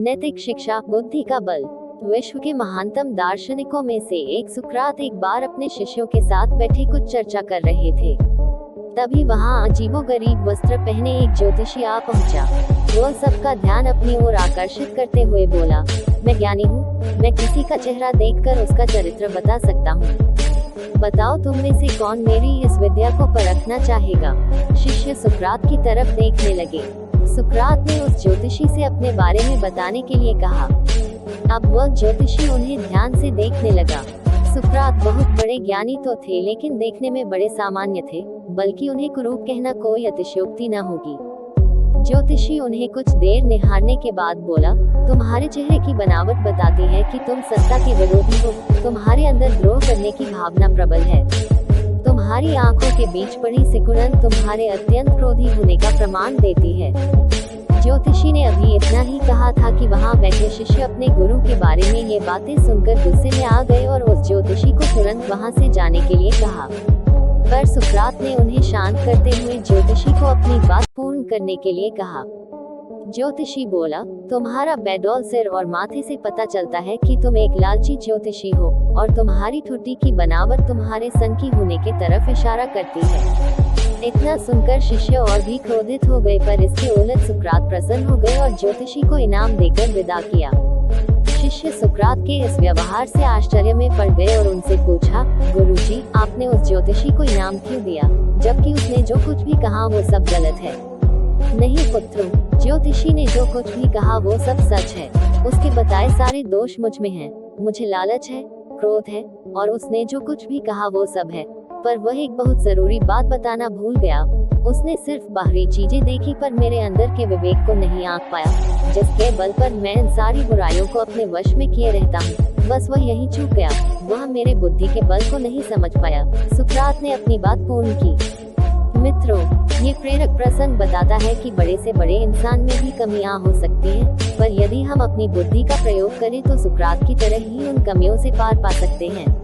नैतिक शिक्षा, बुद्धि का बल। विश्व के महानतम दार्शनिकों में से एक सुकरात एक बार अपने शिष्यों के साथ बैठे कुछ चर्चा कर रहे थे। तभी वहां अजीबोगरीब वस्त्र पहने एक ज्योतिषी आ पहुंचा। वह सबका ध्यान अपनी ओर आकर्षित करते हुए बोला, मैं ज्ञानी हूँ, मैं किसी का चेहरा देखकर उसका चरित्र बता सकता हूँ। बताओ तुम में से कौन मेरी इस विद्या को परखना चाहेगा। शिष्य सुकरात की तरफ देखने लगे। सुकरात ने उस ज्योतिषी से अपने बारे में बताने के लिए कहा। अब वह ज्योतिषी उन्हें ध्यान से देखने लगा। सुकरात बहुत बड़े ज्ञानी तो थे, लेकिन देखने में बड़े सामान्य थे, बल्कि उन्हें कुरूप कहना कोई अतिशयोक्ति न होगी। ज्योतिषी उन्हें कुछ देर निहारने के बाद बोला, तुम्हारे चेहरे की बनावट बताती है कि तुम सत्ता के विरोधी हो। तुम्हारे अंदर द्रोह करने की भावना प्रबल है। तुम्हारी आंखों के बीच पड़ी सिकुड़न तुम्हारे अत्यंत क्रोधी होने का प्रमाण देती है। ज्योतिषी ने अभी इतना ही कहा था कि वहां बैठे शिष्य अपने गुरु के बारे में ये बातें सुनकर गुस्से में आ गए और उस ज्योतिषी को तुरंत वहां से जाने के लिए कहा। पर सुकरात ने उन्हें शांत करते हुए ज्योतिषी को अपनी बात पूर्ण करने के लिए कहा। ज्योतिषी बोला, तुम्हारा बेडौल सिर और माथे से पता चलता है कि तुम एक लालची ज्योतिषी हो, और तुम्हारी ठुड्डी की बनावट तुम्हारे संकी होने की तरफ इशारा करती है। इतना सुनकर शिष्य और भी क्रोधित हो गए, पर इसके उलट सुकरात प्रसन्न हो गए और ज्योतिषी को इनाम देकर विदा किया। शिष्य सुकरात के इस व्यवहार से आश्चर्य में पड़ गए और उनसे पूछा, गुरुजी, आपने उस ज्योतिषी को इनाम क्यों दिया, जबकि उसने जो कुछ भी कहा वो सब गलत है। नहीं पुत्रों, ज्योतिषी ने जो कुछ भी कहा वो सब सच है। उसके बताए सारे दोष मुझ में हैं। मुझे लालच है, क्रोध है, और उसने जो कुछ भी कहा वो सब है। पर वह एक बहुत जरूरी बात बताना भूल गया। उसने सिर्फ बाहरी चीजें देखी, पर मेरे अंदर के विवेक को नहीं आंक पाया, जिसके बल पर मैं इन सारी बुराइयों को अपने वश में किए रहता हूँ। बस वह यही चूक गया, वह मेरे बुद्धि के बल को नहीं समझ पाया। सुकरात ने अपनी बात पूर्ण की। मित्रों, ये प्रेरक प्रसंग बताता है कि बड़े से बड़े इंसान में भी कमियां हो सकती हैं, पर यदि हम अपनी बुद्धि का प्रयोग करें तो सुकरात की तरह ही उन कमियों से पार पा सकते हैं।